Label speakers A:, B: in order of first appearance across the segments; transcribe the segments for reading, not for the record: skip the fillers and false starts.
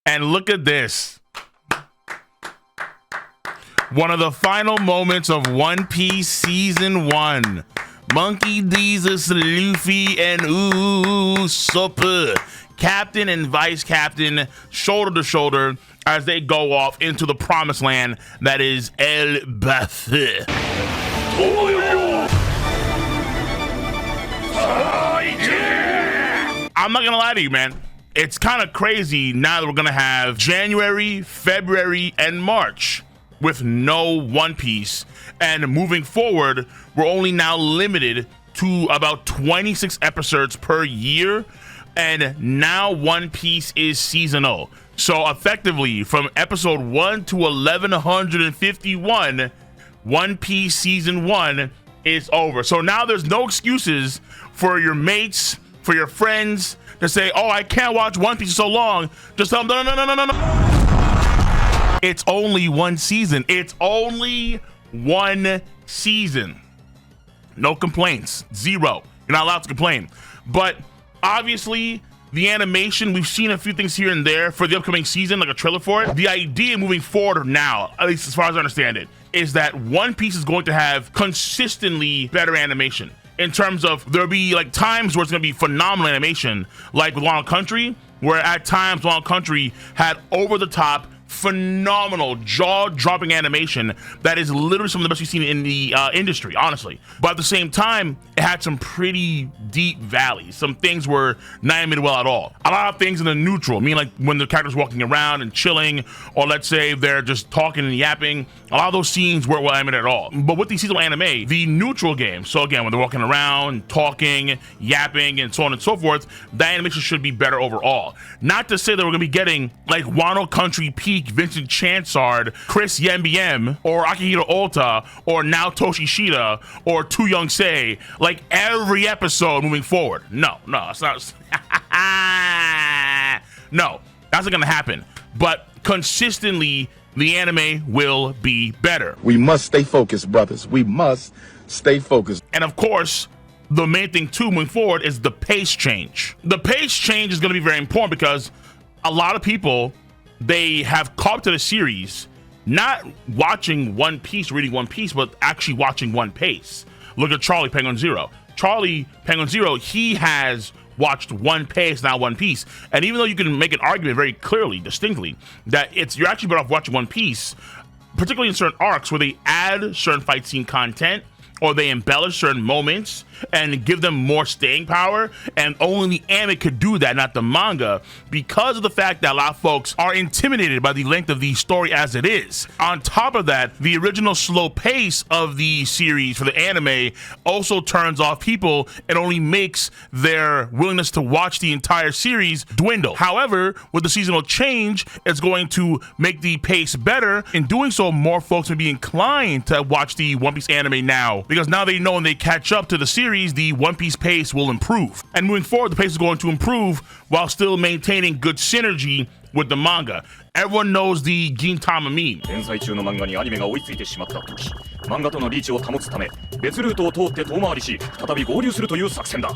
A: And look at this. One of the final moments of One Piece Season 1. Monkey Jesus, Luffy, and Usopp, captain and vice captain, shoulder to shoulder, as they go off into the promised land that is El Bath. I'm not gonna lie to you, man. It's kind of crazy now that we're gonna have January, February, and March with no One Piece, and moving forward we're only now limited to about 26 episodes per year, and now One Piece is seasonal. So effectively from episode 1 to 1151, One Piece season 1 is over. So now there's no excuses for your mates, for your friends to say, oh, I can't watch One Piece so long. Just tell them, no. It's only one season. It's only one season. No complaints. Zero. You're not allowed to complain. But obviously, the animation, we've seen a few things here and there for the upcoming season, like a trailer for it. The idea moving forward now, at least as far as I understand it, is that One Piece is going to have consistently better animation. In terms of, there'll be like times where it's gonna be phenomenal animation, like with Wild Country, where at times Wild Country had over the top, phenomenal, jaw-dropping animation that is literally some of the best we've seen in the industry, honestly. But at the same time, it had some pretty deep valleys. Some things were not animated well at all. A lot of things in the neutral, I mean, like when the character's walking around and chilling, or let's say they're just talking and yapping, a lot of those scenes weren't well animated at all. But with the seasonal anime, the neutral game, so again, when they're walking around, talking, yapping, and so on and so forth, that animation should be better overall. Not to say that we're gonna be getting like Wano Country Peak, Vincent Chansard, Chris Yembiem, or Akihiro Ota, or now Toshi Shida, or Tu Young Sei, like every episode moving forward. No, it's not. No, that's not gonna happen. But consistently, the anime will be better.
B: We must stay focused, brothers. We must stay focused.
A: And of course, the main thing too moving forward is the pace change. The pace change is gonna be very important because a lot of people, they have caught up to the series, not watching One Piece, reading One Piece, but actually watching One Piece. Look at Charlie Penguin Zero. Charlie Penguin Zero, he has watched One Piece, not One Piece. And even though you can make an argument very clearly, distinctly, that you're actually better off watching One Piece, particularly in certain arcs where they add certain fight scene content, or they embellish certain moments and give them more staying power, and only the anime could do that, not the manga, because of the fact that a lot of folks are intimidated by the length of the story as it is. On top of that, the original slow pace of the series for the anime also turns off people and only makes their willingness to watch the entire series dwindle. However, with the seasonal change, it's going to make the pace better. In doing so, more folks may be inclined to watch the One Piece anime now, because now they know when they catch up to the series, the One Piece pace will improve. And moving forward, the pace is going to improve while still maintaining good synergy with the manga. Everyone knows the Gintama meme.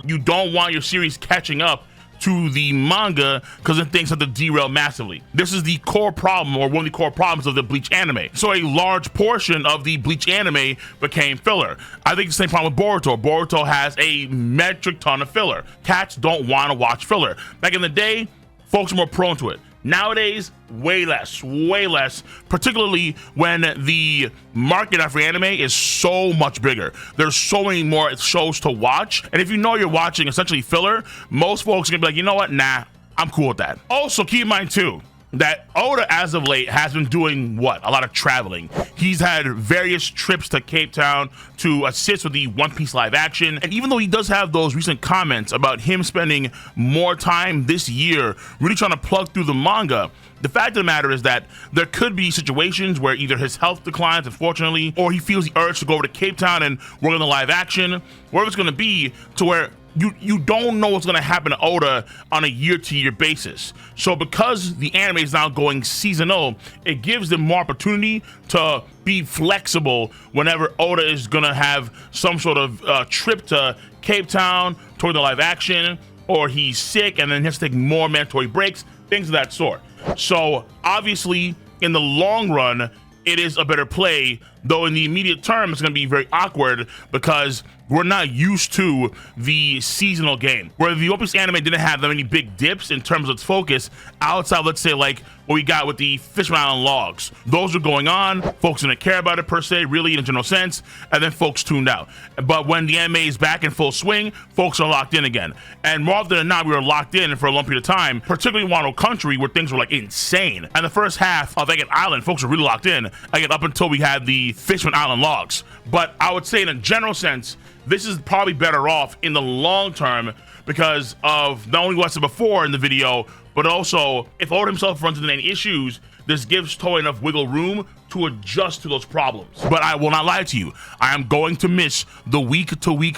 A: You don't want your series catching up to the manga because then things have to derail massively. This is the core problem, or one of the core problems of the Bleach anime. So a large portion of the Bleach anime became filler. I think the same problem with Boruto. Boruto has a metric ton of filler. Cats don't want to watch filler. Back in the day, folks are more prone to it. Nowadays, way less, particularly when the market for anime is so much bigger. There's so many more shows to watch. And if you know you're watching essentially filler, most folks are gonna be like, you know what? Nah, I'm cool with that. Also, keep in mind too, that Oda as of late has been doing what? A lot of traveling. He's had various trips to Cape Town to assist with the One Piece live action. And even though he does have those recent comments about him spending more time this year really trying to plug through the manga, the fact of the matter is that there could be situations where either his health declines, unfortunately, or he feels the urge to go over to Cape Town and work on the live action, wherever it's gonna be, to where you don't know what's going to happen to Oda on a year-to-year basis. So because the anime is now going seasonal, it gives them more opportunity to be flexible whenever Oda is going to have some sort of trip to Cape Town toward the live action, or he's sick and then he has to take more mandatory breaks, things of that sort. So obviously in the long run, it is a better play, though in the immediate term, it's going to be very awkward because we're not used to the seasonal game, where the One Piece anime didn't have that many big dips in terms of its focus outside, let's say, like what we got with the Fishman Island logs. Those are going on, folks didn't care about it per se, really in a general sense, and then folks tuned out. But when the anime is back in full swing, folks are locked in again. And more often than not, we were locked in for a long period of time, particularly in Wano Country, where things were like insane. And the first half of Egghead Island, folks were really locked in, again, up until we had the Fishman Island logs. But I would say in a general sense, this is probably better off in the long term because of not only what I said before in the video, but also if Oda himself runs into any issues, this gives Toei enough wiggle room to adjust to those problems. But I will not lie to you, I am going to miss the week to week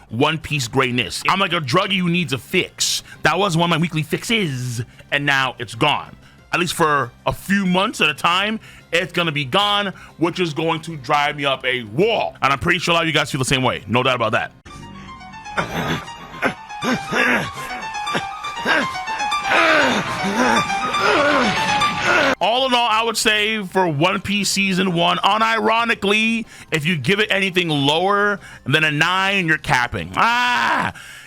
A: One Piece greatness. I'm like a druggie who needs a fix. That was one of my weekly fixes, and now it's gone. At least for a few months at a time, it's gonna be gone, which is going to drive me up a wall. And I'm pretty sure a lot of you guys feel the same way, no doubt about that. All in all, I would say for One Piece Season 1, unironically, if you give it anything lower than a 9, you're capping.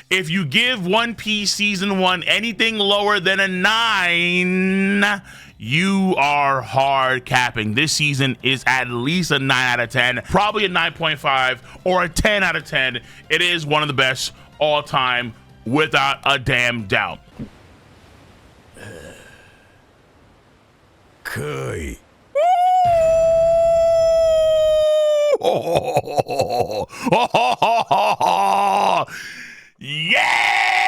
A: If you give One Piece Season 1 anything lower than a 9, you are hard capping. This season is at least a 9 out of 10, probably a 9.5 or a 10 out of 10. It is one of the best all time, without a damn doubt.
C: Kai.
A: Yeah!